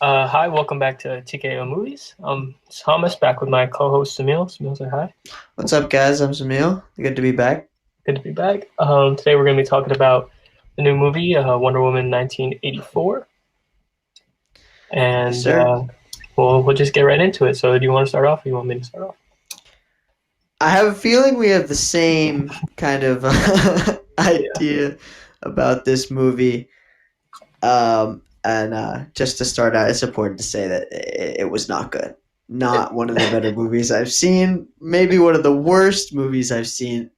Hi, welcome back to TKO Movies. It's Thomas back with my co-host Sumil. Sumil, say hi. What's up, guys? I'm Sumil. Good to be back. Good to be back. Today we're going to be talking about the new movie, Wonder Woman 1984, Yes, and sir. we'll just get right into it. So, do you want to start off, or you want me to start off? I have a feeling we have the same kind of Yeah, idea about this movie. And just to start out, it's important to say that it was not good. it, Not one of the better movies I've seen. Maybe one of the worst movies I've seen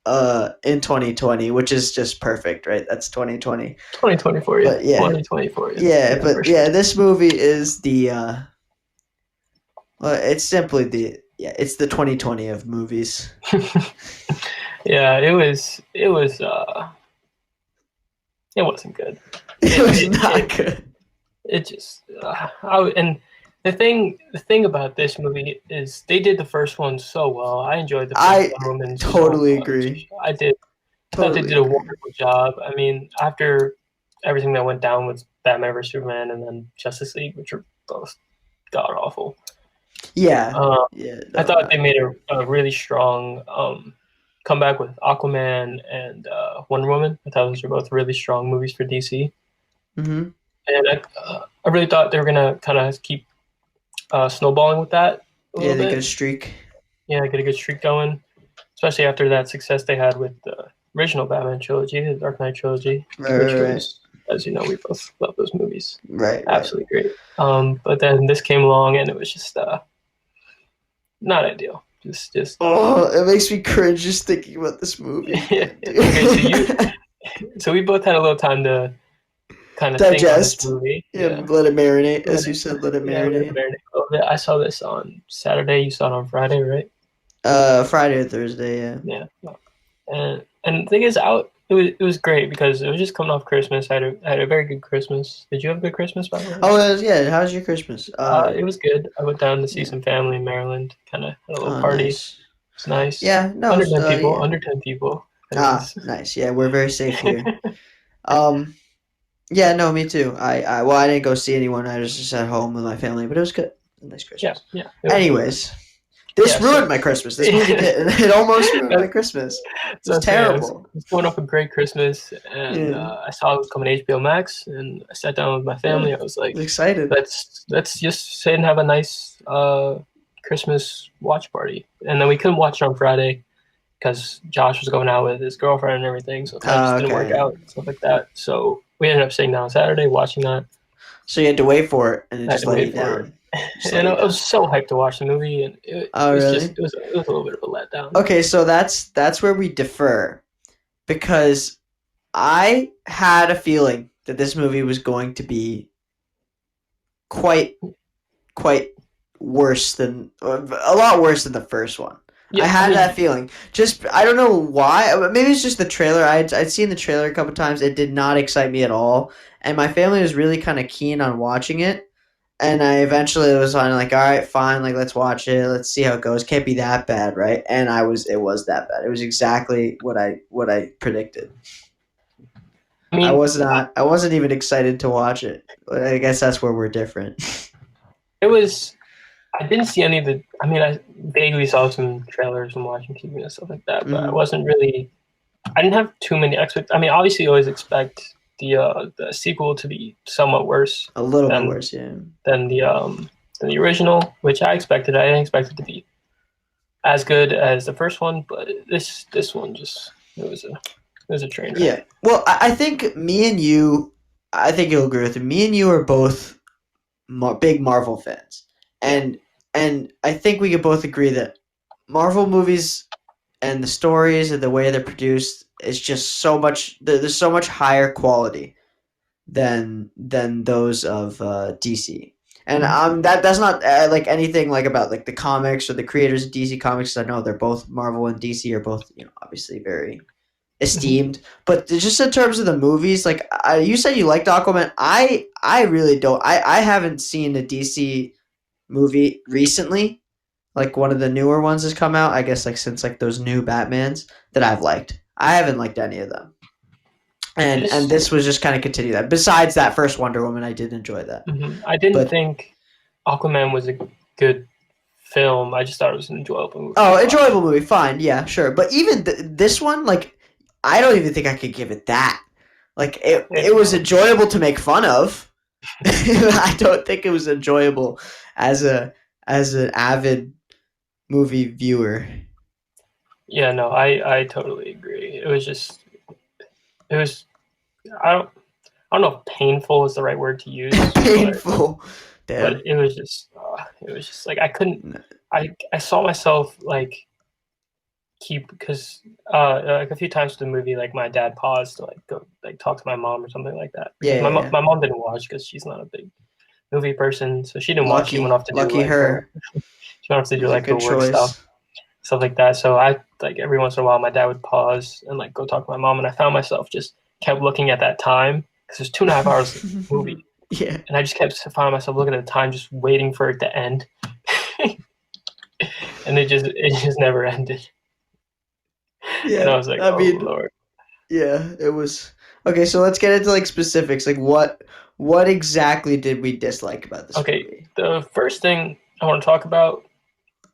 in 2020, which is just perfect, right? That's 2020. 2024, yeah, But yeah, 2024, yeah, yeah, yeah, for but sure. yeah, this movie is it's simply it's the 2020 of movies. Yeah, it wasn't good. It It was it not it, good. it just and the thing about this movie is they did the first one so well. I enjoyed the first I Wonder Woman so totally much. agree. I thought they Totally did a agree. wonderful job. I mean, after everything that went down with Batman vs Superman and then Justice League, which are both god awful, Yeah. um, Yeah. I No. thought Not they made good. a really strong comeback with Aquaman and Wonder Woman. I thought those were both really strong movies for DC, Mm-hmm. and I really thought they were gonna kind of keep snowballing with that a Yeah, little the good bit. streak. Yeah, get a good streak going, especially after that success they had with the original Batman trilogy, the Dark Knight trilogy, Right. which Right. was, as you know, we both love those movies. Right. Right. Absolutely great. But then this came along and it was just not ideal. Just Oh, it makes me cringe just thinking about this movie again, okay. So dude. we both had a little time to kind of think on this Digest. movie. Yeah, Yeah, let it marinate, let as it, you said. Let it yeah, let it marinate. marinate a little bit. I saw this on Saturday. You saw it on Friday, right? Friday or Thursday. Yeah. Yeah. And the thing is, out it was great because it was just coming off Christmas. I had a very good Christmas. Did you have a good Christmas, by the way? Yeah. How's your Christmas? It was good. I went down to see Yeah. some family in Maryland. Kind of had a little Oh, party. nice. It's nice. Yeah. No. Under 10 people. Yeah. Under 10 people. Ah, Anyways. nice. Yeah, we're very safe here. Um. Yeah, no, me too. Well, I didn't go see anyone. I was just at home with my family, but it was good. A nice Yeah, Christmas. yeah, it was Anyways, this yeah. So ruined my Christmas. This movie did. It almost ruined my that, Christmas. It was that's okay. terrible. I was going off a great Christmas, and Yeah, I saw it was coming to HBO Max, and I sat down with my yeah. family. I was I was like, excited. let's just sit and have a nice Christmas watch party. And then we couldn't watch it on Friday because Josh was going out with his girlfriend and everything, so that just didn't work Okay. out, stuff like that. So we ended up sitting down on Saturday watching that. So you had to wait for it, and it I had just to let wait you for it, down. Just let and you I was down. so hyped to watch the movie, and it Oh, was just really? it was a little bit of a letdown. Okay, so that's where we differ because I had a feeling that this movie was going to be quite quite worse than a lot worse than the first one. I Yeah, I had that mean, feeling. Just I don't know why. Maybe it's just the trailer. I'd seen the trailer a couple times. It did not excite me at all, and my family was really kind of keen on watching it. And I eventually was on like, all right, fine, like let's watch it. Let's see how it goes. Can't be that bad, right? And it was that bad. It was exactly what I predicted. I mean, I wasn't even excited to watch it. But I guess that's where we're different. it was. I didn't see any of the. I mean, I vaguely saw some trailers and watching TV and stuff like that, but I Hmm. wasn't really. I didn't have too many expect. I mean, obviously, you always expect the sequel to be somewhat worse A little bit than worse, yeah. than the um than the original, which I expected. I didn't expect it to be as good as the first one, but this one just it was a train Yeah. wreck. Well, I think me and you, I think you'll agree with me. Me and you are both big Marvel fans, Yeah. and I think we could both agree that Marvel movies and the stories and the way they're produced is just so much. There's so much higher quality than those of DC. And Mhm. that's not like anything like about like the comics or the creators of DC Comics. I know they're both Marvel and DC are both obviously very Mhm. esteemed. But just in terms of the movies, like you said, you liked Aquaman. I really don't. I haven't seen a DC movie recently. Like one of the newer ones has come out. I guess like since like those new Batmans that I've liked. I haven't liked any of them. and Just this was just kind of continue that. Besides that first Wonder Woman, I did enjoy that. I didn't But think Aquaman was a good film. I just thought it was an enjoyable movie to oh, watch. enjoyable movie, fine, yeah, sure. But even this one, like, I don't even think I could give it that. Like, it was No. enjoyable to make fun of. I don't think it was enjoyable as as an avid movie viewer. Yeah, no, I totally agree. It was I don't know if painful is the right word to use, Painful. but Damn. it was just like I couldn't I saw myself like keep because like a few times in the movie like my dad paused to like go like talk to my mom or something like that Yeah, because yeah, yeah. my mom didn't watch because she's not a big movie person, so she didn't watch. She went Lucky, off to do lucky like her. she went off to It do was a like her good work stuff, choice. stuff like that. So I like every once in a while my dad would pause and like go talk to my mom, and I found myself just kept looking at that time because there's 2.5 hours of movie, Yeah, and I just kept finding myself looking at the time, just waiting for it to end, and it just never ended, and yeah. I was like, I oh mean, lord. yeah. It was okay. So let's get into like specifics. Like, what exactly did we dislike about this Okay, movie? the first thing I want to talk about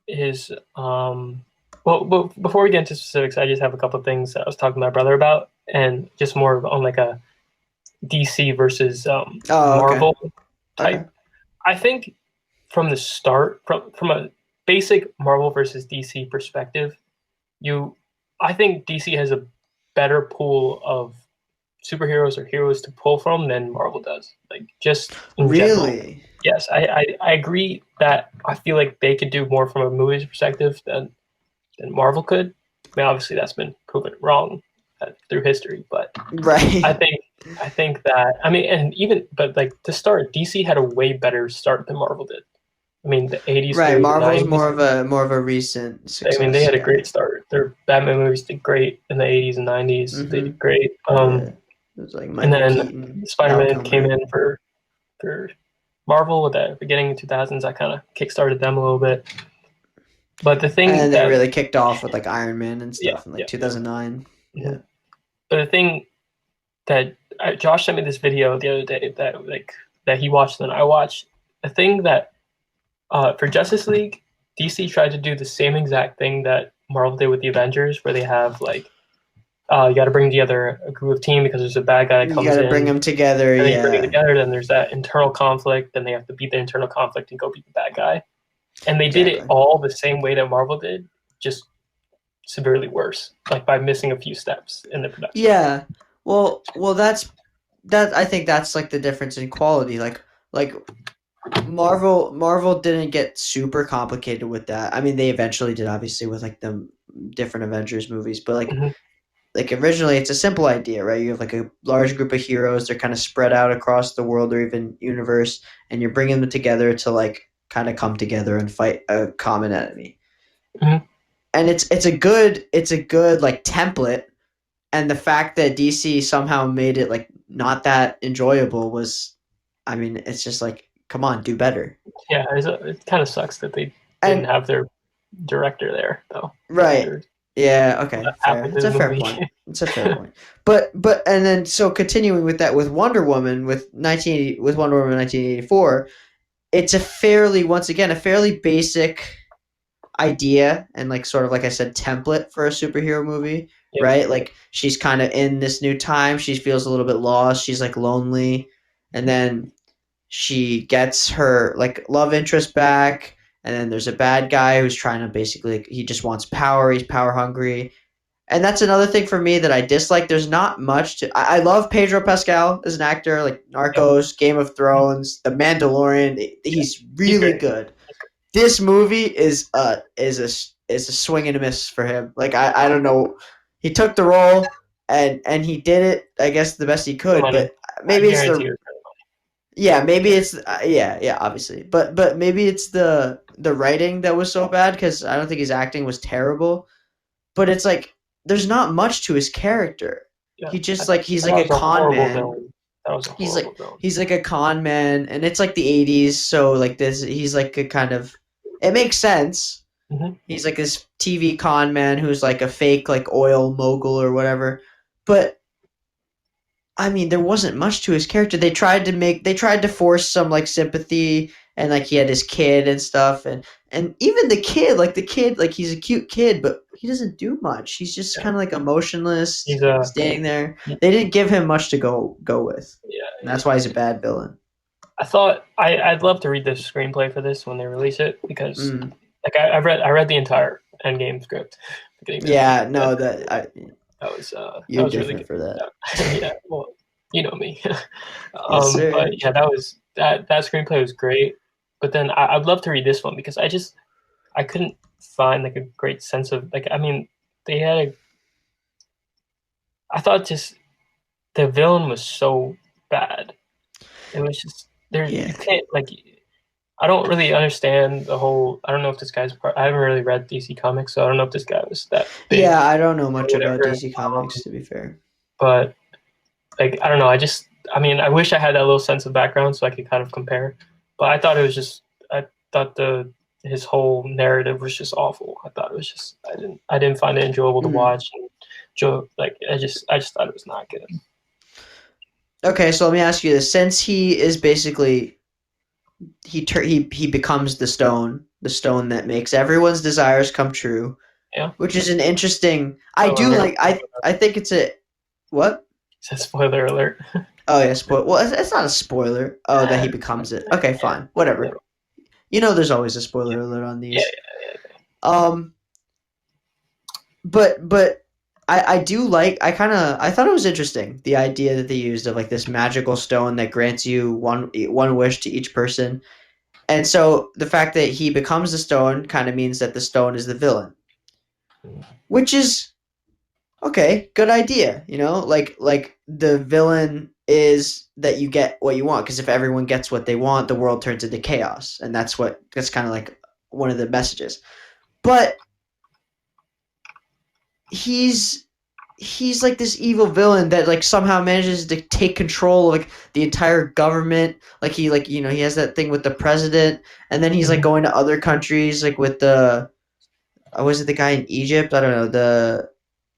is well, before we get into specifics, I just have a couple of things that I was talking to my brother about, and just more on like a DC versus Oh, okay, Marvel okay. type. I think from the start, from a basic Marvel versus DC perspective, you, I think DC has a better pool of superheroes or heroes to pull from than Marvel does. Like just in general. Really? Yes, I agree that I feel like they could do more from a movie's perspective than Marvel could. I mean, obviously that's been proven wrong through history, but I Right. think I think that I mean, and even but like to start, DC had a way better start than Marvel did. I mean, the '80s Right. through the Marvel's '90s. more of a recent I mean, they success. had a Yeah. great start. Their Batman movies did great in the '80s and '90s. They Mm-hmm. did great. Yeah. It was like And Michael then Keaton, Val Spider-Man came Kilmer. in for Marvel with the beginning of 2000s. I kind of kickstarted them a little bit. But the And thing then they that really kicked off with like Iron Man and yeah stuff in like yeah yeah. 2009. Mhm. Yeah. But the thing that Josh sent me this video the other day that he watched and I watched. The thing that for Justice League, DC tried to do the same exact thing that Marvel did with the Avengers, where they have like you got to bring together a group of team because there's a bad guy that You comes got to in, bring them together. and then you bring it Yeah. together. Then there's that internal conflict. Then they have to beat the internal conflict and go beat the bad guy. And they did it Exactly. all the same way that Marvel did, just severely worse, like by missing a few steps in the production. Yeah. Well, that. I think that's like the difference in quality. Like Marvel didn't get super complicated with that. I mean, they eventually did, obviously, with like the different Avengers movies, but Mm-hmm. like originally it's a simple idea, right? You have like a large group of heroes, they're kind of spread out across the world or even universe, and you're bringing them together to like kind of come together and fight a common enemy. Mm-hmm. And it's a good like template, and the fact that DC somehow made it like not that enjoyable was, I mean, it's just like, come on, do better. Yeah, it kind of sucks that they didn't And have their director there though. right. Director Yeah, okay, half fair. of It's the a fair movie. point. It's a fair point. But and then so continuing with that with Wonder Woman with Wonder Woman 1984, it's a fairly, once again, a fairly basic idea and like sort of like I said template for a superhero movie, Yep. right? Like she's kind of in this new time, she feels a little bit lost, she's like lonely, and then she gets her like love interest back, and then there's a bad guy who's trying to basically, like, he just wants power, he's power hungry, and that's another thing for me that I dislike. There's not much to. I love Pedro Pascal as an actor, like Yep. Narcos, Game of Thrones, The Mandalorian. He's He's really great. good. This movie is a swing and a miss for him. Like, I don't know. He took the role and he did it, I guess, the best he The could. money. But I maybe it's guarantee the you. yeah, maybe Yeah. it's yeah, obviously, but maybe it's the writing that was so bad, because I don't think his acting was terrible, but it's like there's not much to his character. Yeah. He just I like he's like thought a it was a con horrible man. villain. That was a horrible villain. He's like a con man, and it's like the '80s, so like this he's like a kind of, it makes sense. Mm-hmm. He's like this TV con man who's like a fake like oil mogul or whatever, but I mean, there wasn't much to his character. They tried to force some like sympathy, and like he had his kid and stuff, and even the kid, like he's a cute kid, but he doesn't do much. He's just Yeah. kind of like emotionless, He's a standing there. They didn't give him much to go with, and yeah. that's why he's a bad villain. I thought I'd love to read the screenplay for this when they release it because Mm. like I read the entire Endgame script beginning to end. Yeah, no, that That you're was really different good. for that. Yeah, well, you know me. Yes, sir. But yeah, that screenplay was great. But then I'd love to read this one because I couldn't find like a great sense of like I mean they had a I thought just the villain was so bad. It was just there you Yeah, can't like I don't really understand the whole. I don't know if this guy's part. I haven't really read DC Comics, so I don't know if this guy was that big yeah. I don't know or much about whatever. DC Comics, to be fair. But like, I don't know. I mean, I wish I had that little sense of background so I could kind of compare. But I thought it was just, I thought his whole narrative was just awful. I thought it was just, I didn't find it enjoyable to Mm. watch. And Joe, like, I just thought it was not good. Okay, so let me ask you this: since he is basically he becomes the stone that makes everyone's desires come true, Yeah. which is an interesting. I Spoiler do alert. like. I think it's a what? Says spoiler alert. Oh yeah, spoil. Well, it's not a spoiler. Oh, that he becomes it. Okay, Yeah. fine, A whatever. little. You know, there's always a Yeah. spoiler alert on Yeah. these. Um, but I do like. I thought it was interesting the idea that they used of like this magical stone that grants you one wish to each person. And so the fact that he becomes the stone kind of means that the stone is the villain, which is okay, good idea. You know, like the villain is that you get what you want because if everyone gets what they want, the world turns into chaos, and that's kind of like one of the messages. But he's he's like this evil villain that like somehow manages to take control of like the entire government. Like he like he has that thing with the president, and then he's like Mhm. going to other countries like with the was it the guy in Egypt? I don't know the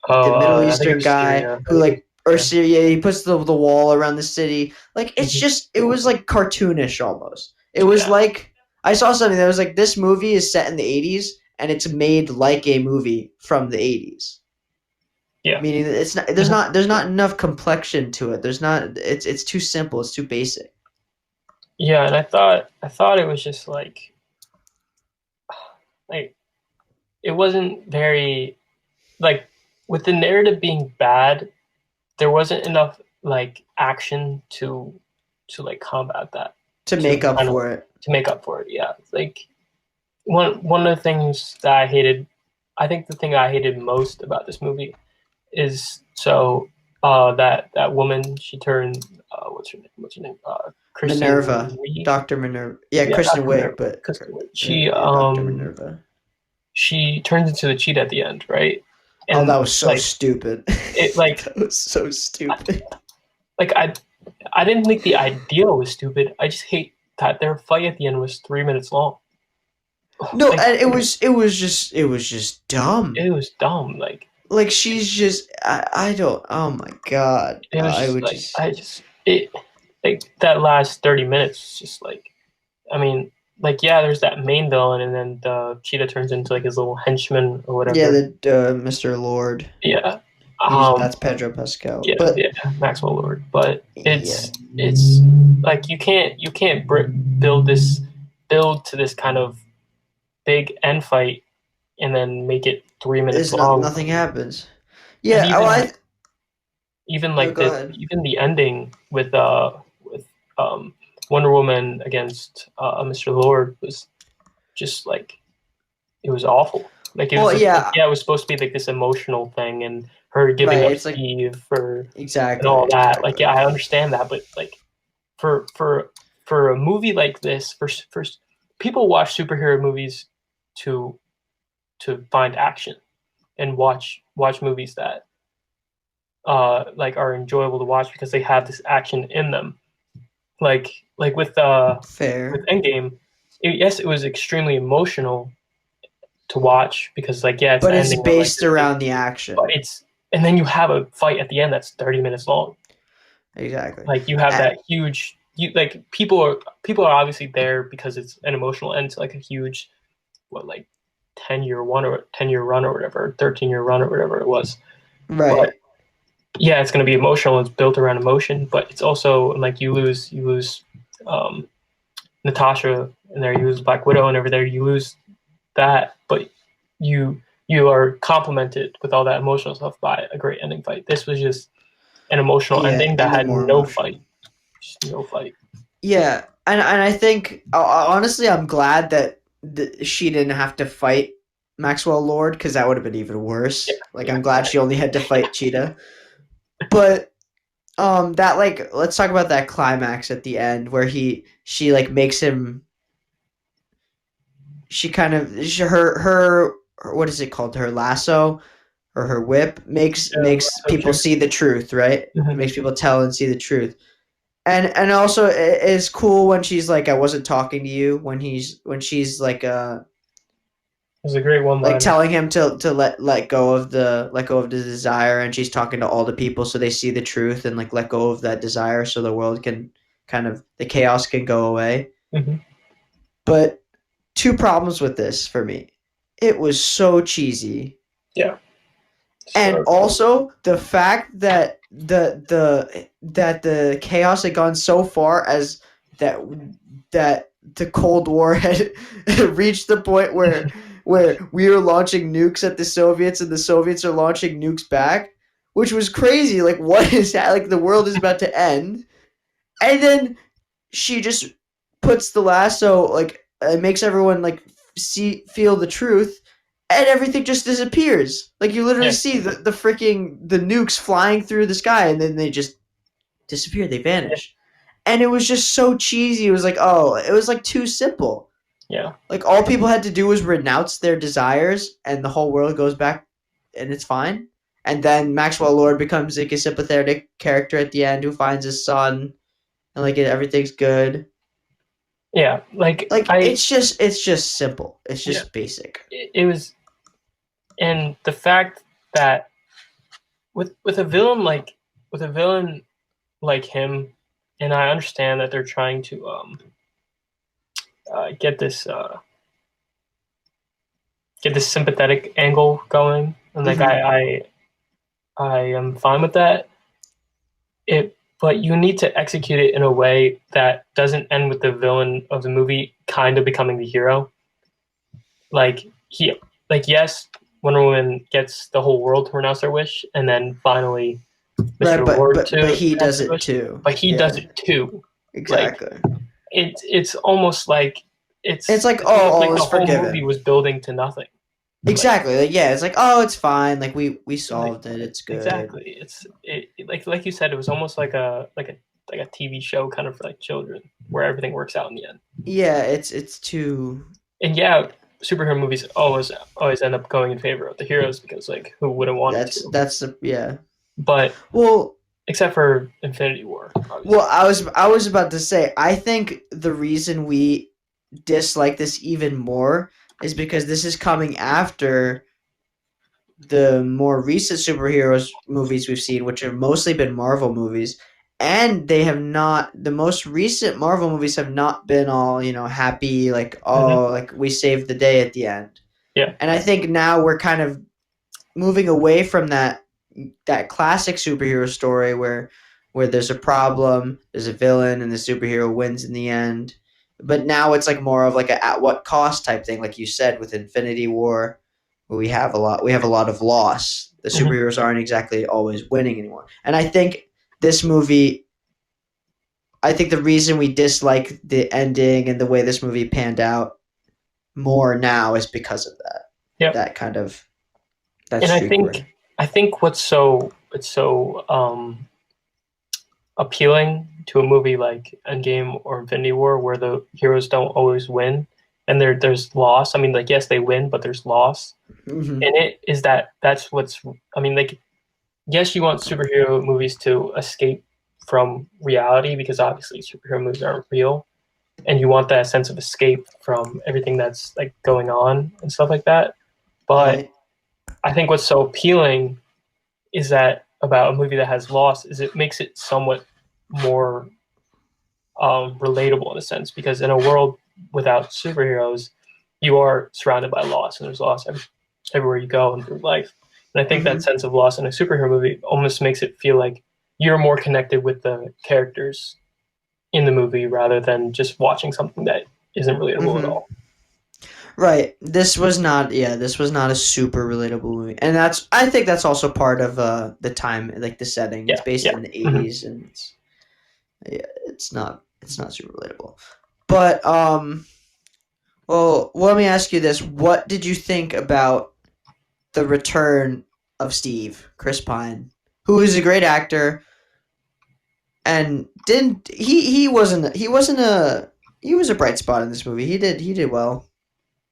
Oh, Middle I think it Eastern was guy Syria. I who think it was like or Syria. Syria. He puts the wall around the city. Like it's Mhm. just it was like cartoonish almost. It was Yeah. like I saw something that was like this movie is set in the 80s and it's made like a movie from the 80s. Yeah. Meaning that it's not there's not enough complexion to it. There's not it's too simple. It's too basic. Yeah, and I thought it was just like it wasn't very like with the narrative being bad, there wasn't enough like action to like combat that To to make up kind of for it. to make up for it. Yeah, like one of the things that I hated, I think the thing I hated most about this movie is that woman she turned what's her name Kristen Minerva, Wiig. Dr. Minerva. Yeah, Yeah, Kristen Dr. Wiig, Minerva. but Kristen Wiig. yeah, Dr. Minerva. She turns into the cheetah at the end, right? Oh, that And was so like stupid. it like That was so I, stupid. like I didn't think the idea was stupid. I just hate that their fight at the end was 3 minutes long. No, Like and it was just dumb. it was dumb. Like Like she's just I don't oh my god. it was I just would like just I just it like that last 30 minutes was just like I mean like yeah, there's that main villain and then the cheetah turns into like his little henchman or yeah, whatever. the Mr. Lord. Yeah. He's Um that's Pedro Pascal. yeah, But yeah, Maxwell Lord. But yeah, it's like you can't build to this kind of big end fight and then make it 3 minutes it's not long. nothing happens. And Yeah, oh I even no like go ahead. the ending with Wonder Woman against Mr. Lord was just like it was awful. Like it was Well, just like yeah, yeah, it was supposed to be like this emotional thing and her giving right. up It's like Steve for and exactly, all that. Like exactly. yeah, I understand that, but like for for for a movie like this, for people watch superhero movies to find action and watch movies that like are enjoyable to watch because they have this action in them. Like with Fair. Endgame, yes, it was extremely emotional to watch because like yeah, it's But the it's ending of like based this big, around the but action. it's and then you have a fight at the end that's 30 minutes long. exactly. Like you have Uh, that huge, like people are obviously there because it's an emotional end to like a huge, what, like 10-year run or whatever, 13-year run or whatever it was. But right. yeah, it's going to be emotional. It's built around emotion, but it's also like you lose um, Natasha in there, you lose Black Widow and over there, you lose that, but you are complemented with all that emotional stuff by a great ending fight. This was just an emotional Yeah, ending that even had more no fight, emotional. just no fight. Yeah, and I think honestly, I'm glad that she didn't have to fight Maxwell Lord because that would have been even Yeah, worse. Like, yeah, I'm glad she only had to fight Cheetah. But that like let's talk about that climax at the end where she like makes him she kind of what is it called, her lasso or her whip makes so people true. see the truth, right? It Mm-hmm. makes people tell and see the truth. And also it's cool when she's like, I wasn't talking to you, when she's It was a great one like liner. telling him to let go of the desire, and she's talking to all the people so they see the truth and like let go of that desire so the world can kind of the chaos can go away. Mm-hmm. But two problems with this for me. It was so cheesy. Yeah, And so true. also the fact that the chaos had gone so far as that that the Cold War had reached the point where we were launching nukes at the Soviets and the Soviets are launching nukes back, which was crazy. Like, what is that? Like, the world is about to end, and then she just puts the lasso, like, makes everyone like feel the truth, and everything just disappears. Like, you literally Yeah, see the freaking the nukes flying through the sky, and then they just disappear. They yeah, vanish, and it was just so cheesy. It was like, oh, it was like too simple. yeah, Like, all people had to do was renounce their desires, and the whole world goes back, and it's fine. And then Maxwell Lord becomes like a sympathetic character at the end who finds his son, and like everything's good. yeah. Like Like, it's just simple. It's yeah, just basic. it was, and the fact that with a villain like him, and I understand that they're trying to get this sympathetic angle going, and like Mm-hmm. I am fine with that. But you need to execute it in a way that doesn't end with the villain of the movie kind of becoming the hero. Like he, like yes, Wonder Woman gets the whole world to renounce their wish, and then finally Right, Mr. Lord but to he renounce does his it wish, too. but he does Yeah, it too. Like exactly. it's almost like It's like, it's oh, almost all like the is whole movie forgiven. was building to nothing. Like Exactly. Like, yeah, it's like, oh, it's fine. Like, we like solved it. It's good. exactly. Like you said, it was almost like a TV show kind of for like children where everything works out in the end. Yeah, it's too. And yeah, superhero movies always end up going in favor of the heroes because like who wouldn't want it to? That's the yeah. But Well, except for Infinity War, obviously. well, I was about to say, I think the reason we dislike this even more is because this is coming after the more recent superheroes movies we've seen, which have mostly been Marvel movies, and they have not. The most recent Marvel movies have not been all happy, like, Mm-hmm. oh, like we saved the day at the end. Yeah. And I think now we're kind of moving away from that classic superhero story where there's a problem, there's a villain, and the superhero wins in the end. But now it's like more of like a at what cost type thing, like you said with Infinity War, where we have a lot of loss. The Mm-hmm. superheroes aren't exactly always winning anymore. And I think this movie I think the reason we dislike the ending and the way this movie panned out more now is because of that. Yep. That kind of that And streak we're in. I think it's so appealing to a movie like Endgame or Infinity War, where the heroes don't always win, and there's loss. I mean, like yes, they win, but there's loss. Hmm. And it is that's what's. I mean, like yes, you want superhero movies to escape from reality because obviously superhero movies aren't real, and you want that sense of escape from everything that's like going on and stuff like that. But Right. I think what's so appealing is that about a movie that has loss is it makes it somewhat more relatable in a sense, because in a world without superheroes, you are surrounded by loss, and there's loss everywhere you go and through life. And I think that Mm-hmm. sense of loss in a superhero movie almost makes it feel like you're more connected with the characters in the movie rather than just watching something that isn't relatable at Mm-hmm. all. Right. This was not. Yeah, this was not a super relatable movie, and that's. I think that's also part of the time, like the setting. It's Yeah, based yeah. in the Mm-hmm. '80s, and yeah, it's not super relatable. But well, let me ask you this: what did you think about the return of Steve, Chris Pine, who is a great actor, and didn't he wasn't a he was a bright spot in this movie. He did well.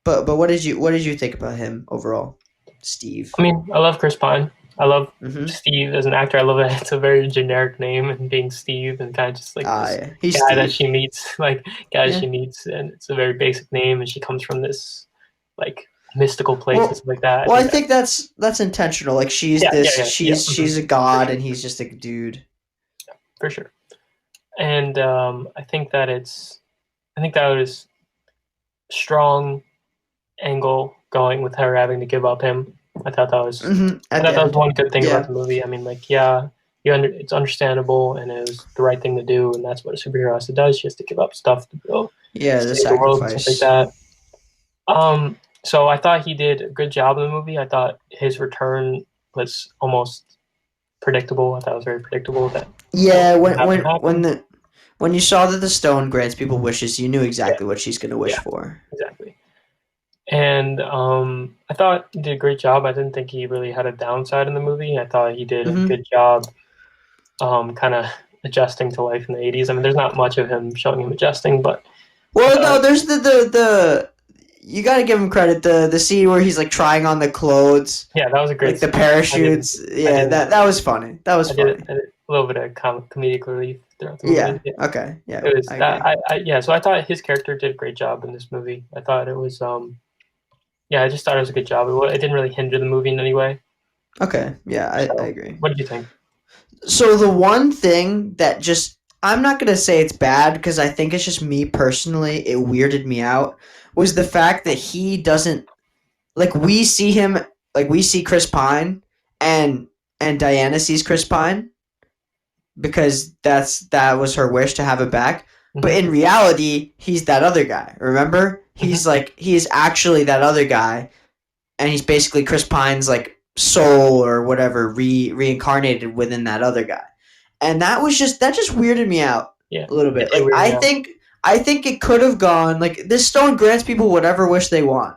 But what did you think about him overall, Steve? I mean, I love Chris Pine. I love Mm-hmm. Steve as an actor. I love that it's a very generic name and being Steve and kind of just like Ah, this yeah, he's guy that Steve. she meets, like guy Yeah. she meets, and it's a very basic name, and she comes from this like mystical place and Well, stuff like that. I well, I think that think that's intentional. Like yeah, she's a for god sure, and he's just a dude. for sure. And I think that was strong angle going with her having to give up him. I thought that was Mm-hmm. I At thought the that was end. one good thing about Yeah. the movie. I mean, like, yeah, it's understandable, and it was the right thing to do, and that's what a superhero has to do. She has to give up stuff to go Yeah, the save the world and stuff like sacrifice. that. So I thought he did a good job in the movie. I thought his return was almost predictable. I thought it was very predictable that Yeah, would have to happen. when you saw that the stone grants people wishes, you knew Yeah, exactly what she's gonna wish yeah, for. exactly. And I thought he did a great job. I didn't think he really had a downside in the movie. I thought he did a Mm-hmm. good job kind of adjusting to life in the 80s. I mean, there's not much of him showing him adjusting, but I Well, thought, no, there's the you got to give him credit. The scene where he's like trying on the clothes, yeah, that was a great like the scene. parachutes. I Yeah, didn't, that was funny. That was funny. I did a little bit of comedic relief throughout the movie. Yeah. Yeah, Okay. Yeah, it was I that, agree. yeah, so I thought his character did a great job in this movie. I thought it was, yeah, I just thought it was a good job. It didn't really hinder the movie in any way. Okay. Yeah, I So, agree. what did you think? So the one thing that just I'm not gonna say it's bad because I think it's just me personally. It weirded me out was the fact that he doesn't like we see him like we see Chris Pine and Diana sees Chris Pine because that was her wish to have him back. But Hmm. in reality, he's that other guy. Remember? Hmm. He's like he's actually that other guy, and he's basically Chris Pine's like soul or whatever reincarnated within that other guy. And that just weirded me out Yeah, a little it bit. did Like weird me out. I think it could have gone like this stone grants people whatever wish they want.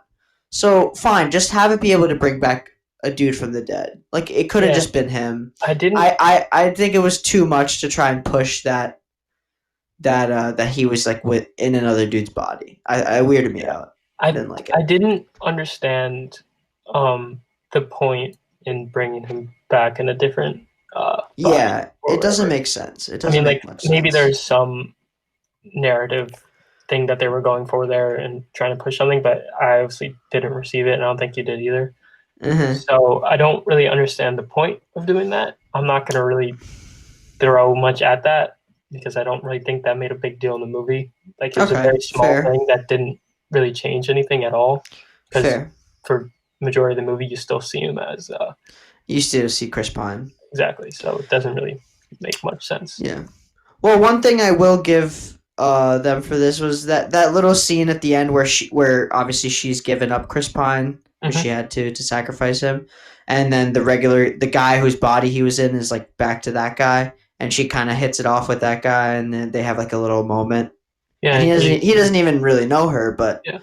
So fine, just have it be able to bring back a dude from the dead. Like it could have Yeah, just been him. I didn't. I think it was too much to try and push that he was like in another dude's body. I weirded me Yeah, out. I I didn't like I it. didn't understand the point in bringing him back in a different body Yeah, or it doesn't whatever. make sense. It I doesn't mean, like make much maybe sense. there's some narrative thing that they were going for there and trying to push something, but I obviously didn't receive it, and I don't think you did either. Uh-huh. So I don't really understand the point of doing that. I'm not going to really throw much at that because I don't really think that made a big deal in the movie. Like it was a Okay, very small fair, thing that didn't really change anything at all. Because fair. for majority of the movie, you still see him as You still see Chris Pine. exactly. So it doesn't really make much sense. Yeah. Well, one thing I will give them for this was that little scene at the end where obviously she's given up Chris Pine because Hmm. she had to sacrifice him, and then the guy whose body he was in is like back to that guy, and she kind of hits it off with that guy, and then they have like a little moment, and Yeah, he, he doesn't even really know her, yeah.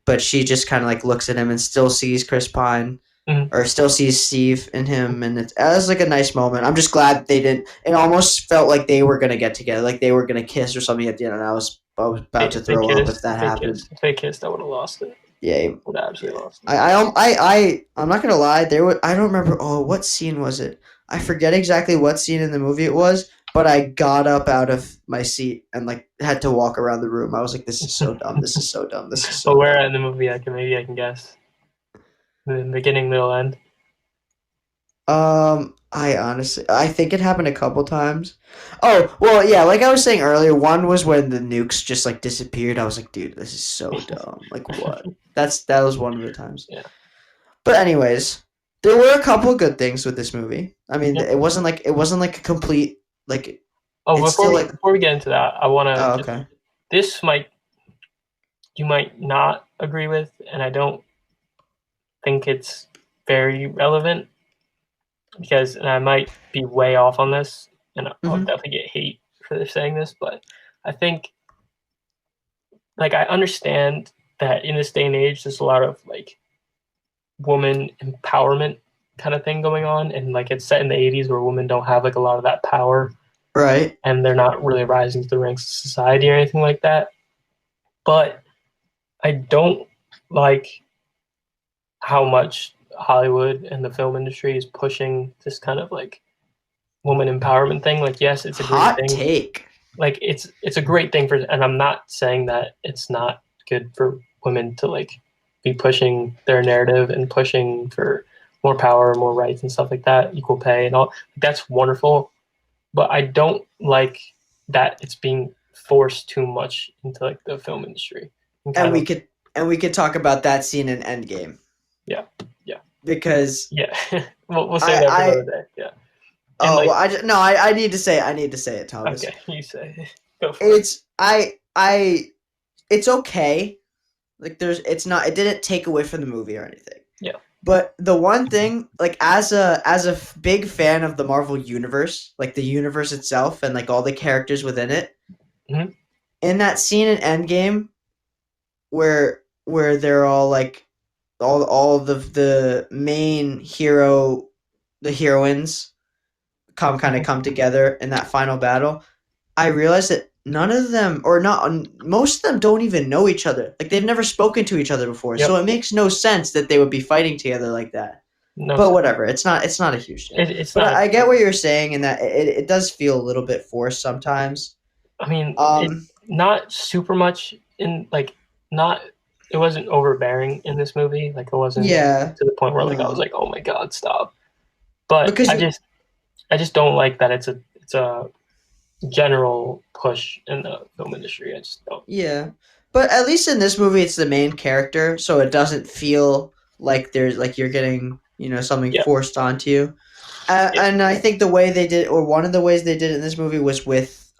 but she just kind of like looks at him and still sees Chris Pine Hmm. or still sees Steve in him, and it was like a nice moment. I'm just glad they didn't. It almost felt like they were gonna get together, like they were gonna kiss or something at the end, and I was about to If they throw up if kissed, that happened. I would have lost it. Yeah, Would have absolutely lost it. I'm not gonna lie. I don't remember. Oh, what scene was it? I forget exactly what scene in the movie it was, but I got up out of my seat and like had to walk around the room. I was like, "This is so dumb. This is so dumb. This is But so where dumb." in the movie I can guess the beginning, middle, end. Um, I think it happened a couple times. Oh, well, yeah, like I was saying earlier, one was when the nukes just like disappeared. I was like, dude, this is so dumb. Like what? That was one of the times. Yeah. But anyways, there were a couple good things with this movie. I mean, Yeah. it wasn't like a complete like Oh, it's still like before we get into that, I want oh, to just okay. this might you might not agree with, and I don't think it's very relevant because, and I might be way off on this, and I'll Mhm. definitely get hate for saying this, but I think like I understand that in this day and age, there's a lot of like woman empowerment kind of thing going on, and like it's set in the 80s where women don't have like a lot of that power, Right. and they're not really rising to the ranks of society or anything like that. But I don't like how much Hollywood and the film industry is pushing this kind of like woman empowerment thing. Like, yes, it's a great Hot thing. take. Like, it's a great thing for, and I'm not saying that it's not good for women to like be pushing their narrative and pushing for more power, more rights, and stuff like that, equal pay, and all. That's wonderful, but I don't like that it's being forced too much into like the film industry and And kind we of could and we could talk about that scene in Endgame yeah, yeah, because yeah. we'll save I that for I another day. Yeah, and oh well, like no, I need to say it, Thomas. okay, you say go for it. It's I it's okay. Like it didn't take away from the movie or anything. Yeah. But the one thing, like as a big fan of the Marvel universe, like the universe itself and like all the characters within it, Hmm. in that scene in Endgame where they're all like all the main hero the heroines come together in that final battle, I realized that none of them, or not, most of them don't even know each other. Like they've never spoken to each other before, so Yep. it makes no sense that they would be fighting together like that. No But sense. whatever, it's not a huge deal. It's But not. I get what you're saying, and that it does feel a little bit forced sometimes. I mean, it Um, not super much in like not. It wasn't overbearing in this movie. Like it wasn't yeah, to the point where like I was no, like, oh my god, stop. But because I just don't like that it's a general push in the film industry. I just don't. yeah, but at least in this movie, it's the main character, so it doesn't feel like there's like you're getting something Yeah, forced onto you. yeah, And I think the way they did, or one of the ways they did it in this movie, was with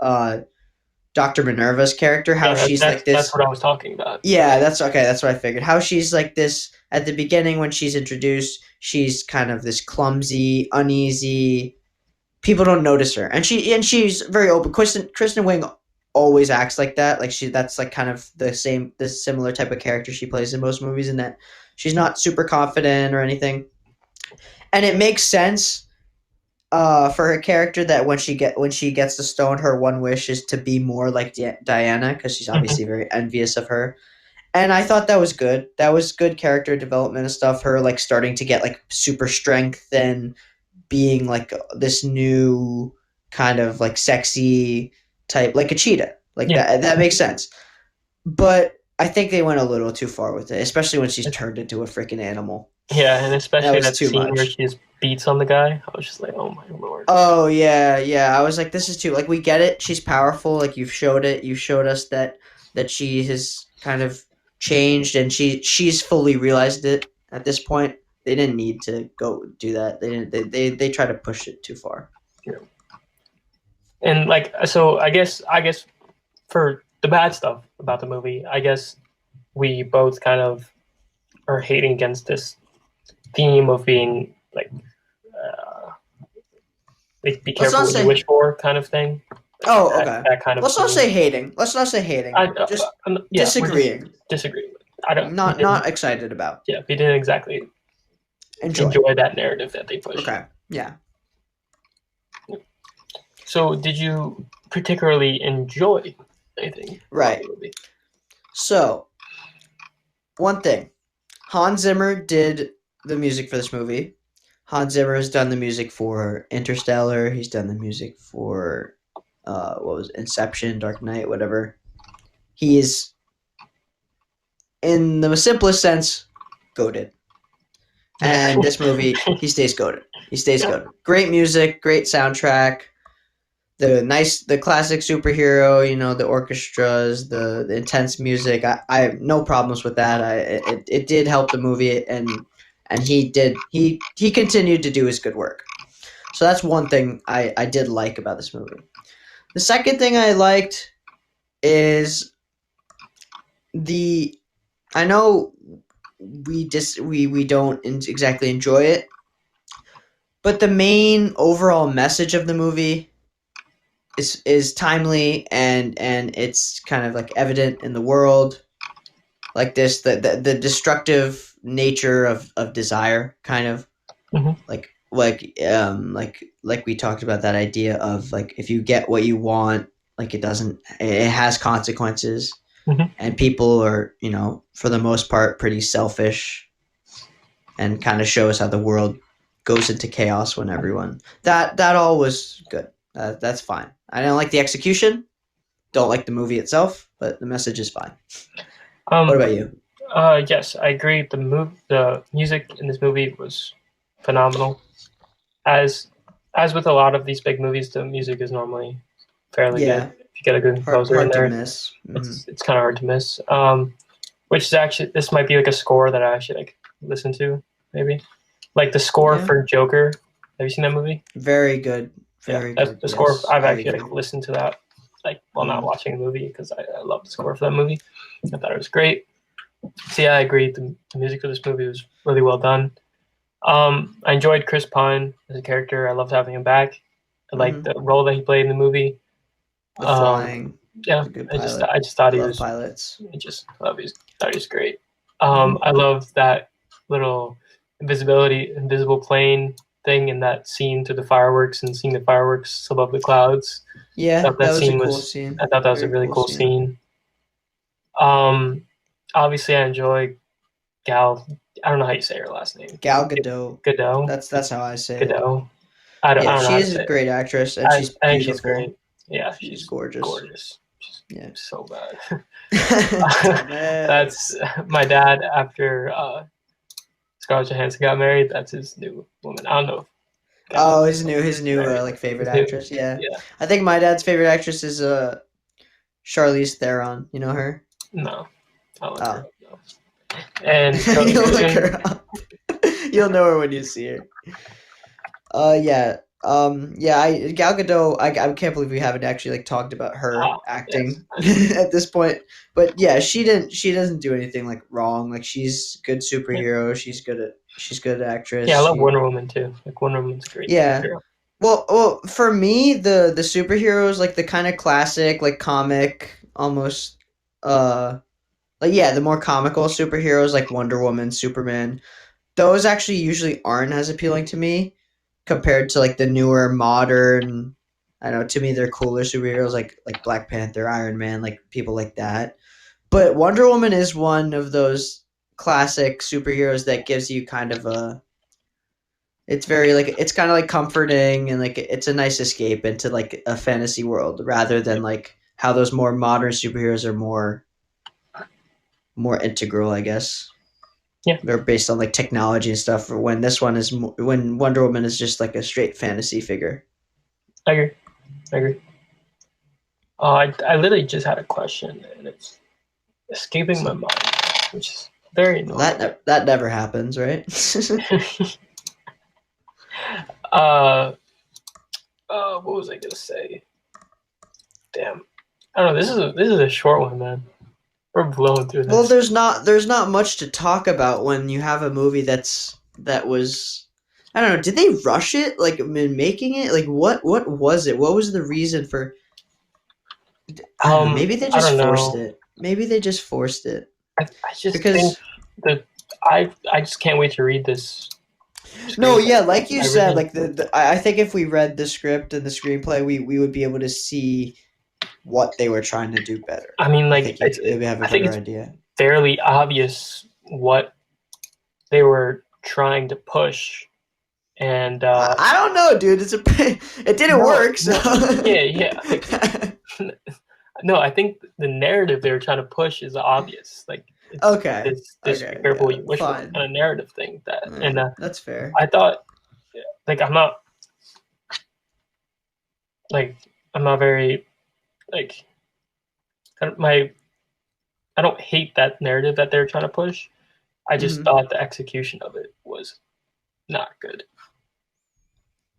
Doctor Minerva's character. How yeah. she's like That's this. what I was talking about. Yeah, that's okay. That's what I figured. How she's like this at the beginning when she's introduced. She's kind of this clumsy, uneasy. People don't notice her, and she's very open. Kristen Wiig always acts like that. Like that's like kind of the similar type of character she plays in most movies. In that she's not super confident or anything, and it makes sense for her character that when she gets the stone, her one wish is to be more like Diana because she's Mhm. obviously very envious of her. And I thought that was good. That was good character development and stuff. Her like starting to get like super strength and being like this new kind of like sexy type, like a cheetah. Like Yeah, that makes sense. But I think they went a little too far with it, especially when she's it's, turned into a freaking animal. yeah, and That especially was that too scene where much. she just beats on the guy. I was just like, oh my lord. Oh yeah, yeah. I was like, this is too like we get it. She's powerful. Like you've showed it. You showed us that she has kind of changed and she's fully realized it at this point. They didn't need to go do that. They didn't. They try to push it too far. You know. And like, so I guess for the bad stuff about the movie, I guess we both kind of are hating against this theme of being like be Let's careful not what you say. wish for kind of thing. Like Oh, okay. that kind of Let's not theme. say hating. Let's not say hating. Just Yeah, we're just disagreeing. disagreeing. I don't. We Not didn't. excited about. Yeah, we didn't exactly Enjoy. enjoy that narrative that they pushed. Okay. Yeah. So, did you particularly enjoy anything about Right. the movie? So one thing. Hans Zimmer did the music for this movie. Hans Zimmer has done the music for Interstellar. He's done the music for what was it, Inception, Dark Knight, whatever. He is, in the simplest sense, goated. Yeah. And this movie, he stays goated. He stays Yeah. goated. Great music, great soundtrack. The classic superhero, the orchestras, the intense music. I have no problems with that. It did help the movie, and he continued to do his good work. So that's one thing I did like about this movie. The second thing I liked is the I know we don't exactly enjoy it, but the main overall message of the movie is timely, and it's kind of like evident in the world, like this the destructive nature of desire, kind of Hmm. like we talked about, that idea of like if you get what you want, like it has consequences, Hmm. and people are, for the most part, pretty selfish, and kind of shows how the world goes into chaos when everyone that all was good. That's fine. I don't like the execution, don't like the movie itself, but the message is fine. What Um. about you? Yes, I agree. The music in this movie was phenomenal. As as with a lot of these big movies, the music is normally fairly good. Yeah, If you get a good composer in hard to there, miss. it's kind of hard to miss. Which is actually, this might be like a score that I actually like listen to, maybe like the score Yeah, for Joker. Have you seen that movie? very good, Yeah, very that's good. the score. Yes, I've I actually agree. like listened to that like while not Mm. watching the movie because I love the score for that movie. I thought it was great. So yeah, I agree. The music for this movie was really well done. I enjoyed Chris Pine as a character. I loved having him back. I liked Hmm. the role that he played in the movie. The Um, flying, yeah, the good I just pilot. I just thought he Love was pilots. I just thought he was great. Hmm. I love that little invisible plane thing in that scene through the fireworks and seeing the fireworks above the clouds. I Yeah, thought that that was a scene cool was scene. I thought that was a Very really cool cool scene. scene. Obviously I enjoy Gal. I don't know how you say her last name. Gal Gadot. Godot. That's how I say it. Godot. I Yeah, don't know she how to is a say it. great actress, and she's I think she's beautiful. great. Yeah, She's she's gorgeous. gorgeous. She's Yeah. so bad. That's Dumbass. my dad after Scarlett Johansson got married. That's his new woman. I don't know if Gal Oh, his new married, like but favorite his new. actress. Yeah, Yeah, I think my dad's favorite actress is Charlize Theron. You know her? no, I'll look her Oh, up though. And so you'll look moving. her up. You'll know her when you see her. Yeah. Yeah. Gal Gadot. I can't believe we haven't actually like talked about her Yes, acting I know. at this point. But yeah, she doesn't do anything like wrong. Like she's good Yeah. superhero. She's good actress. Yeah, I love She Wonder Woman too. Like Wonder Woman's a great Yeah. superhero. Well, for me, the superheroes, like the kind of classic, like comic, almost, uh, like yeah, the more comical superheroes like Wonder Woman, Superman, those actually usually aren't as appealing to me compared to like the newer modern. I don't know, to me they're cooler superheroes like Black Panther, Iron Man, like people like that. But Wonder Woman is one of those classic superheroes that gives you kind of a it's very like it's kind of like comforting, and like it's a nice escape into like a fantasy world rather than like how those more modern superheroes are more integral, I guess. Yeah, They're based on like technology and stuff. When this one is when Wonder Woman is just like a straight fantasy figure. I agree. I agree. I literally just had a question and it's escaping my mind, which is very Well, annoying. that never happens, right? uh, what was I gonna say? Damn, I don't know. This is a short one, man. We're blowing through Well, this. there's not much to talk about when you have a movie that was I don't know. Did they rush it like in making it? Like what was it? What was the reason for I don't know. Maybe they I just don't forced know. it. Maybe they just forced it I just think because that I just can't wait to read this no, screenplay. yeah, like you I said, really. like I think if we read the script and the screenplay, we would be able to see what they were trying to do better. I mean, I like think you'd have a I think better it's idea. fairly obvious what they were trying to push, and I don't know, dude. It didn't no, work, so no, yeah, yeah. Like no, I think the narrative they were trying to push is obvious. Like it's Okay. this be Okay. careful what Yeah. you wish for Fine. kind of narrative thing that, Yeah, and that's fair. I thought like like I'm not very like kind of my I don't hate that narrative that they're trying to push. I just Hmm. thought the execution of it was not good.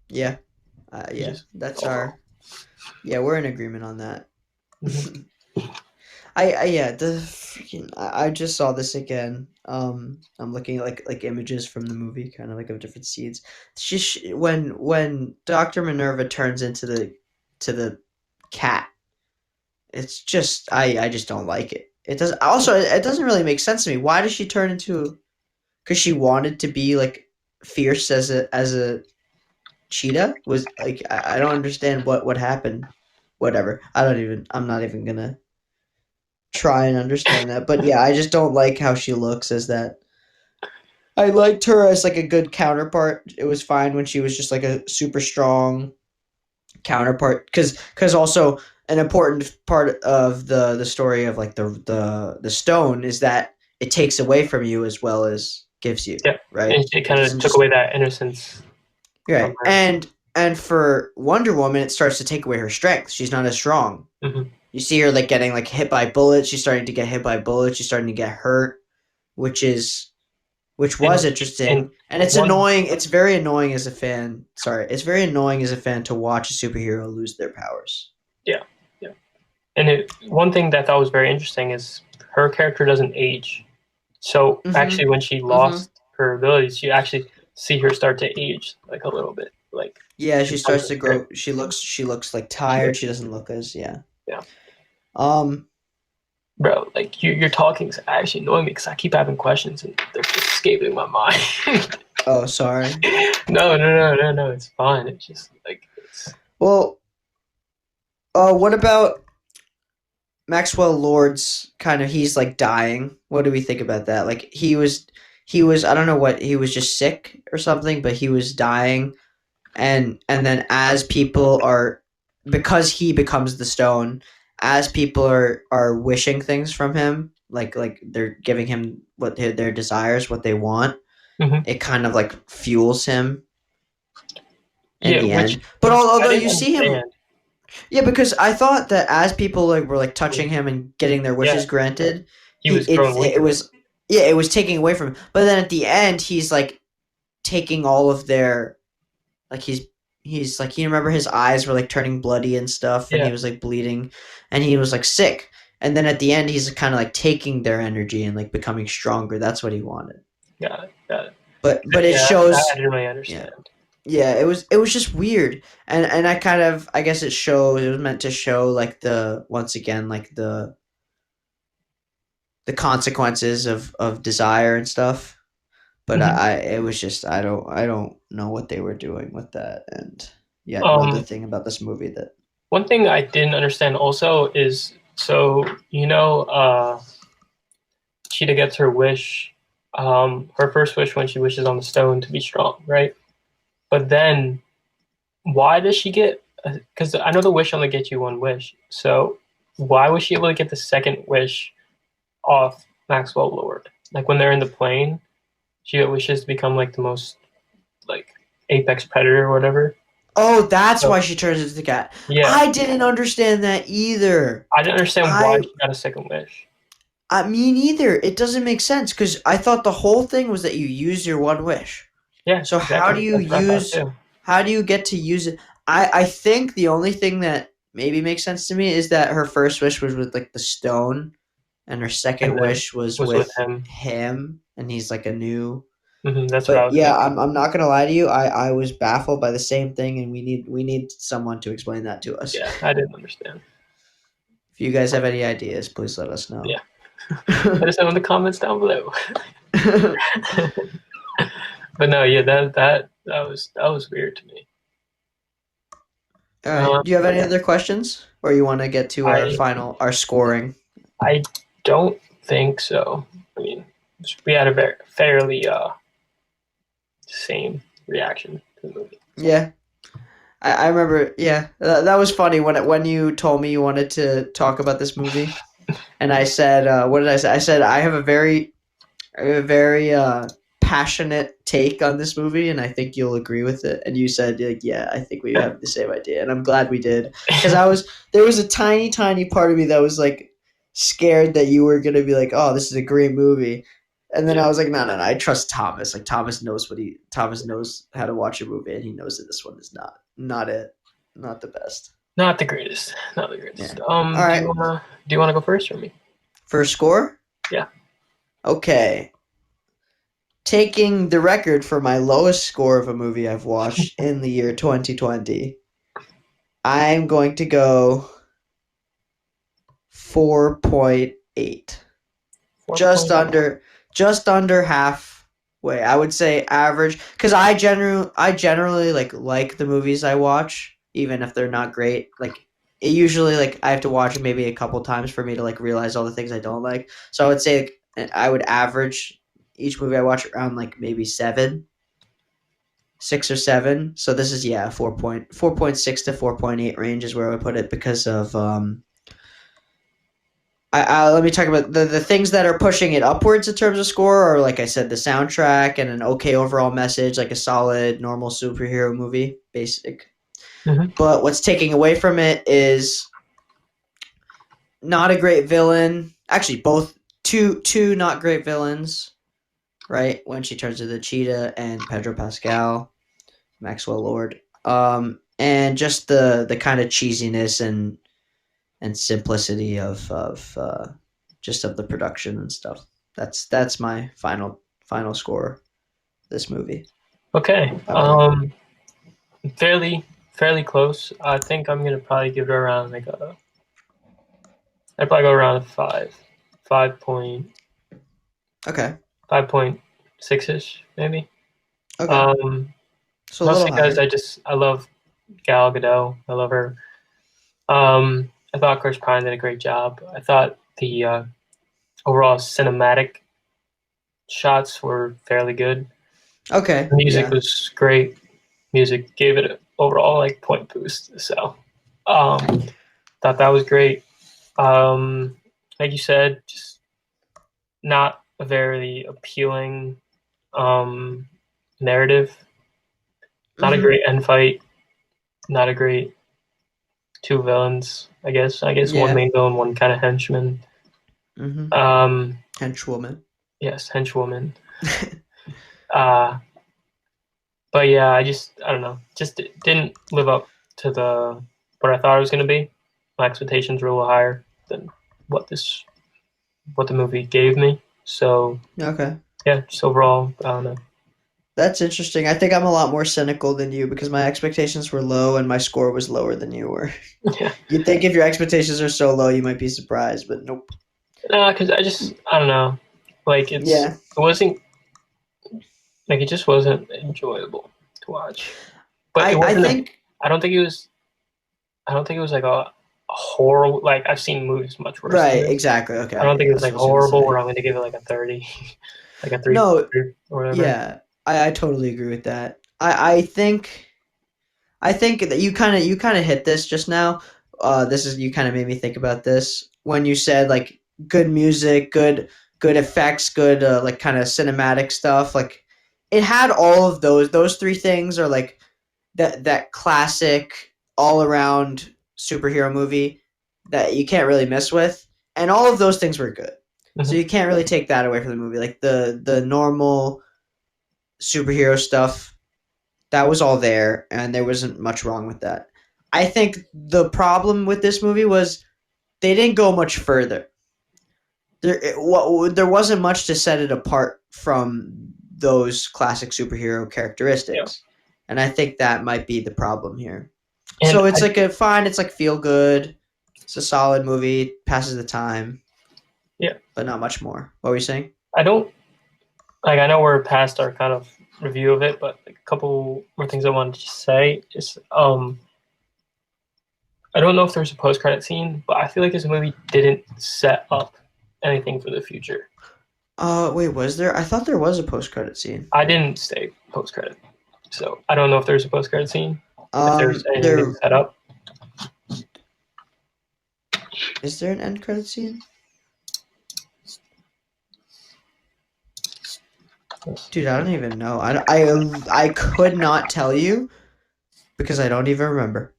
Yeah. It's Yeah. just That's overall. our. Yeah, we're in agreement on that. Hmm. I yeah, the freaking I just saw this again. I'm looking at like images from the movie, kind of like of different scenes. She when Dr. Minerva turns into the cat, it's just I just don't like it. It does also it doesn't really make sense to me. Why does she turn into because she wanted to be like fierce as a cheetah? Was like I don't understand what happened. Whatever. I'm not even gonna try and understand that. But yeah, I just don't like how she looks as that. I liked her as like a good counterpart. It was fine when she was just like a super strong counterpart cuz also an important part of the story of like the stone is that it takes away from you as well as gives you, Yeah, right? and it It kind of doesn't took just away that innocence from right. her. And for Wonder Woman it starts to take away her strength. She's not as strong. Hmm. You see her like getting like hit by bullets. She's starting to get hit by bullets. She's starting to get hurt, which is which was And interesting. And it's one, annoying. It's very annoying as a fan. Sorry, it's very annoying as a fan to watch a superhero lose their powers. yeah, yeah. And one thing that I thought was very interesting is her character doesn't age. So Mm-hmm. actually, when she Mm-hmm. lost her abilities, you actually see her start to age like a little bit. Like Yeah, she she becomes starts her to strength. grow. She looks like Yeah, tired. She doesn't look as yeah. yeah. Um. Bro, like your talking is actually annoying me because I keep having questions and they're just escaping my mind. Oh, sorry. No. It's fine. It's just like it's. Well, what about Maxwell Lord's kind of he's like dying. What do we think about that? Like he was I don't know what he was just sick or something, but he was dying and then as people are because he becomes the stone, as people are wishing things from him, like they're giving him what their desires, what they want, Mhm. it kind of like fuels him in Yeah, the which end. But I although didn't you see him understand. yeah, because I thought that as people like were like touching him and getting their Yeah, wishes granted, he was growing it weaker. was yeah, it was taking away from him. But then at the end, he's like taking all of their like he's like you remember his eyes were like turning bloody and stuff, and he Yeah, was like bleeding, and he was like sick. And then at the end, he's kind of like taking their energy and like becoming stronger. That's what he wanted. got it. But it Yeah, I shows didn't really yeah. understand. Yeah, it was just weird. And I kind of I guess it was meant to show like the once again like the consequences of desire and stuff. But Mhm. it was just I don't know what they were doing with that. And yet another Um, thing about this movie that One thing I didn't understand also is so Cheetah gets her wish, her first wish when she wishes on the stone to be strong, right? But then why does she get? Because I know the wish only gets you one wish, so why was she able to get the second wish off Maxwell Lord? Like when they're in the plane, she wishes to become like the most like apex predator or whatever. oh that's So why she turns into the cat. yeah, I didn't understand that either. I didn't understand why I she got a second wish. me neither. It doesn't make sense because I thought the whole thing was that you use your one wish. Yeah, So exactly. That's what I thought too. how do you get to use it? I think the only thing that maybe makes sense to me is that her first wish was with like the stone and her second And then wish was was with with him. him and he's like a new That's what I but was yeah, thinking. I'm not gonna lie to you, I was baffled by the same thing and we need someone to explain that to us. Yeah, I didn't understand. If you guys have any ideas, please let us know. Yeah, let us know in the comments down below. All But no, yeah, that was weird to me. right. Uh, Do you have any other questions? Or you want to get to I our scoring? I don't think so. I mean, we had a very fairly same reaction to the movie. So Yeah. I remember, yeah, that was funny when you told me you wanted to talk about this movie. and I said, "What did I say?" I said, "I have a very passionate take on this movie, and I think you'll agree with it." And you said, like, "Yeah, I think we have the same idea," and I'm glad we did because there was a tiny, tiny part of me that was like scared that you were gonna be like, "Oh, this is a great movie," and then Yeah, I was like, "No, no, no, I trust Thomas. Like Thomas knows how to watch a movie, and he knows that this one is not it, not the best." not the greatest, not the Yeah. greatest. All right. Do you wanna go first or me? First score. Yeah. Okay. Taking the record for my lowest score of a movie I've watched in the year 2020, I'm going to go 4.8. Four Just point. under just under halfway. I would say average cuz I generally like the movies I watch even if they're not great. Like it usually like I have to watch it maybe a couple times for me to like realize all the things I don't like. So I would say I would average each movie I watch around like maybe 6 or 7. So this is 4.6 to 4.8 range is where I put it because of let me talk about the things that are pushing it upwards in terms of score are like I said the soundtrack and an okay overall message like a solid normal superhero movie basic. Mhm. But what's taking away from it is not a great villain. Actually both two not great villains, right? When she turns into the cheetah and Pedro Pascal. Maxwell Lord. And just the kind of cheesiness and simplicity of just of the production and stuff. That's my final score of this movie. Okay. How about you? Fairly close. I think I'm gonna probably give it around I'd probably go around a 5 Okay. 5.6 ish maybe. Okay. Um, So a little Mostly because higher. I love Gal Gadot. I love her. I thought Chris Pine did a great job. I thought the overall cinematic shots were fairly good. Okay. The music Yeah. was great. Music gave it an overall like point boost. So, um, thought that was great. Um, like you said, just not a very appealing um, narrative. Not a Mhm. great end fight. Not a great two villains. I guess one Yeah. main villain, one kind of henchman. Mhm. Um, Henchwoman. yes, henchwoman. Uh, but yeah, I don't know, just didn't live up to the what I thought it was going to be. My expectations were a little higher than what this what the movie gave me. So Okay. yeah, just overall, I don't know. That's interesting. I think I'm a lot more cynical than you because my expectations were low and my score was lower than you were. Yeah, You'd think if your expectations are so low, you might be surprised, but nope. nah, because I don't know, like Yeah. it wasn't like it just wasn't enjoyable to watch. But it I wasn't a. think I don't think it was. I don't think it was like a horrible. Like I've seen movies much worse than right, this. exactly. I don't Okay. think it was That's like what I was gonna horrible where say. I'm going to give it like a 30, like a three No, quarter or whatever. yeah. I totally agree with that. I think that you kinda hit this just now. This is you kinda made me think about this when you said like good music, good effects, good like kind of cinematic stuff. Like it had all of those three things are like that classic all around superhero movie that you can't really miss with, and all of those things were good. So Hmm. you can't really take that away from the movie. Like the normal superhero stuff that was all there, and there wasn't much wrong with that. I think the problem with this movie was they didn't go much further. There wasn't much to set it apart from those classic superhero Yeah, characteristics, and I think that might be the problem here. and So it's like a fine. It's like feel good. It's a solid movie. Passes the time, yeah, but not much more. What were you saying? I don't like. I know we're past our kind of review of it, but like, a couple more things I wanted to say is I don't know if there's a post credit scene, but I feel like this movie didn't set up anything for the future. Wait, was there? I thought there was a post credit scene. I didn't stay post credit, so I don't know if there's a post credit scene. If there's anything There set up. is there an end credit scene? Dude, I don't even know. I could not tell you because I don't even remember.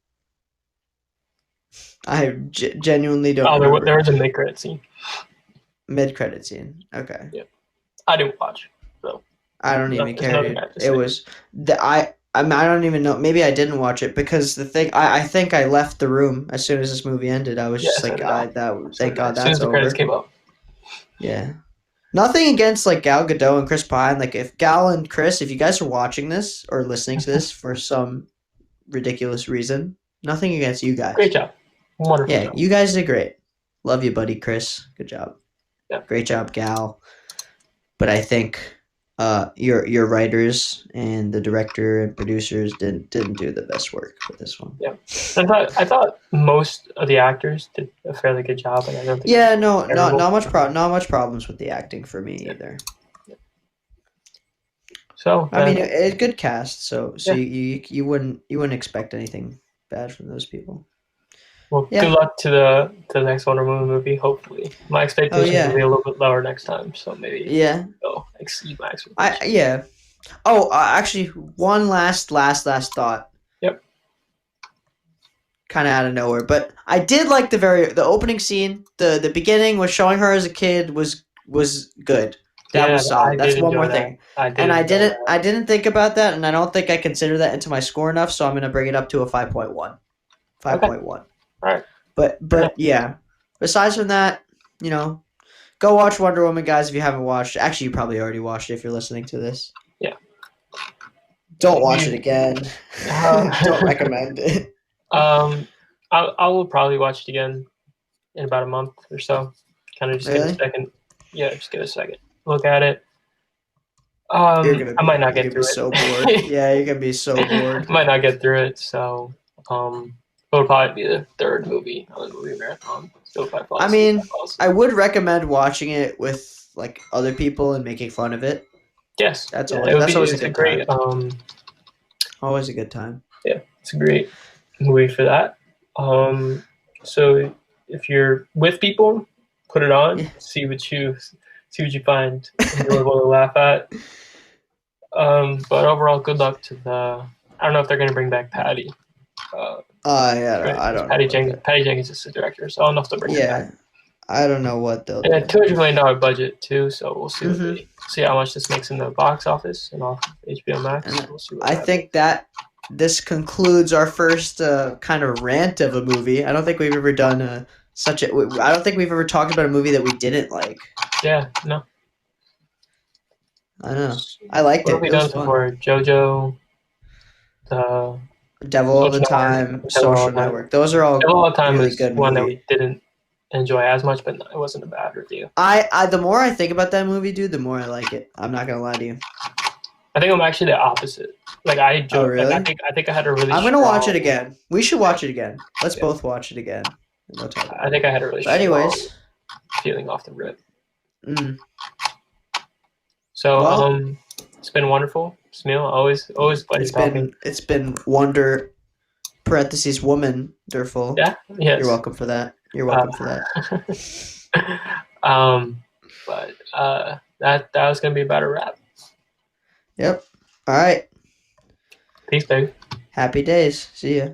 I genuinely don't Oh, there remember. was a mid credit scene. Mid credit scene. Okay. Yeah, I didn't watch, so I don't even there's care, nothing I dude. have to It say. was the I don't even know. Maybe I didn't watch it because the thing I think I left the room as soon as this movie ended. I was Yeah, just so like, did I. So thank did I. God As soon that's as the credits over. came up. Yeah. Nothing against like Gal Gadot and Chris Pine. Like if Gal and Chris, if you guys are watching this or listening to this for some ridiculous reason, nothing against you guys. Great job, wonderful Yeah, job. you guys did great. Love you, buddy, Chris. Good job. Yeah, Great job, Gal. But I think your writers and the director and producers didn't do the best work with this one. yeah. I thought most of the actors did a fairly good job, and I don't think Yeah, anyone was no, terrible. not much problems with the acting for me Yeah. either. So I mean, then, it's good cast, so yeah. you wouldn't expect anything bad from those people. Well, good Yeah. luck to the next Wonder Woman movie. Hopefully, my Oh expectations will yeah. be a little bit lower next time, so maybe Yeah. they'll exceed my I expectations. yeah. Oh, actually, one last thought, Yep. kind of out of nowhere, but I did like the opening scene. The beginning was showing her as a kid was good. That Yeah, was I solid. did That's one more enjoy that. thing. I did And enjoy I that. didn't think about that, and I don't think I consider that into my score enough. So I'm gonna bring it up to a 5.1. Okay. 5.1. All right. Fair enough. But yeah. Besides from that, you know, go watch Wonder Woman, guys. If you haven't watched, actually, you probably already watched it if you're listening to this. Yeah. Don't If watch it you, again. Don't uh, recommend it. um, I will probably watch it again in about a month or so. Kind of just get a Really? second. Yeah, just get a second look at it. I might not You're get gonna be through so bored. it. Yeah, you're gonna be so bored. Might not get through it, so it'll probably be the third movie on the movie marathon. So if I fall I asleep, I mean, fall I asleep. would recommend watching it with like other people and making fun of it. Yes, yeah, it would That's be. always a It's a good great time. Always a good time. yeah, it's a great movie for that. So if you're with people, put it on, Yeah. see what you find enjoyable to laugh at. But overall, good luck to the. I don't know if they're going to bring back Patty. Uh, Yeah, I because don't know what that. Patty Jenkins is the director, so I don't know if they'll bring her back. Yeah, I don't know what they'll And a do. $200 million budget too, so we'll see what Hmm. they see how much this makes in the box office and off HBO Max. And We'll see what I happens. think that this concludes our first kind of rant of a movie. I don't think we've ever done such a. I don't think we've ever talked about a movie that we didn't like. Yeah, no. I don't know. I liked What have it. we It was done so fun. far? JoJo, the Devil All the Social Network, Time, Devil All Social the Time. Network. Those are all Devil All the Time really was good one that we movie. didn't enjoy as much, but it wasn't a bad review. The more I think about that movie, dude, the more I like it. I'm not gonna lie to you. I think I'm actually the opposite. Like I Oh enjoy, like really? I think I had a really I'm gonna watch it strong. again. We should Yeah, watch it again. Let's yeah. both watch it again, and we'll talk I about think it. I had a really But strong anyways, feeling off the rip. mm, So well, it's been wonderful, Sumil. Always a pleasure talking. it's been wonder parentheses womanderful. Yeah, You're yes. welcome for that. You're Uh, welcome for that. but that was gonna be about a wrap. Yep. All right. Peace, baby. Happy days. See ya.